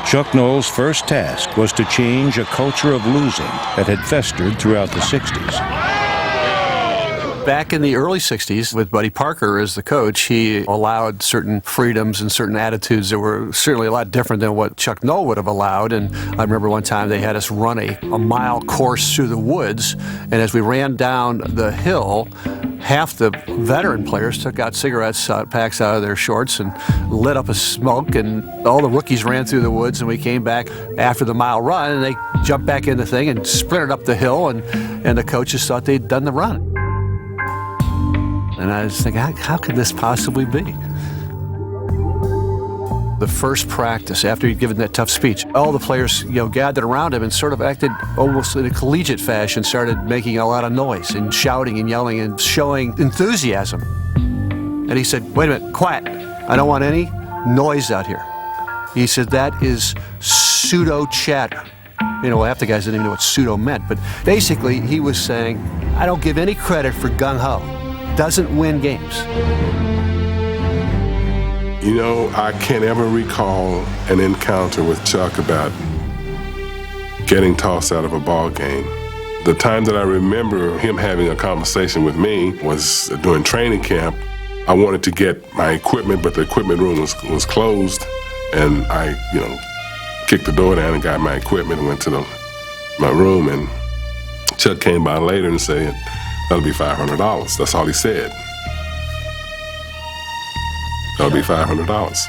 Chuck Noll's first task was to change a culture of losing that had festered throughout the 60s. Back in the early 60s, with Buddy Parker as the coach, he allowed certain freedoms and certain attitudes that were certainly a lot different than what Chuck Noll would have allowed. And I remember one time they had us run a mile course through the woods, and as we ran down the hill, half the veteran players took out cigarettes packs out of their shorts and lit up a smoke, and all the rookies ran through the woods, and we came back after the mile run, and they jumped back in the thing and sprinted up the hill, and the coaches thought they'd done the run. And I was thinking, how could this possibly be? The first practice, after he'd given that tough speech, all the players, gathered around him and sort of acted almost in a collegiate fashion, started making a lot of noise and shouting and yelling and showing enthusiasm. And he said, "Wait a minute, quiet. I don't want any noise out here." He said, "That is pseudo chatter." Half the guys didn't even know what pseudo meant, but basically he was saying, I don't give any credit for gung-ho. Doesn't win games. I can't ever recall an encounter with Chuck about getting tossed out of a ball game. The time that I remember him having a conversation with me was during training camp. I wanted to get my equipment, but the equipment room was closed, and I, kicked the door down and got my equipment and went to my room, and Chuck came by later and said, "That'll be $500. That's all he said. That'll be $500.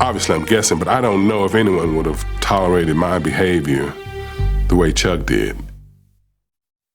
Obviously, I'm guessing, but I don't know if anyone would have tolerated my behavior the way Chuck did.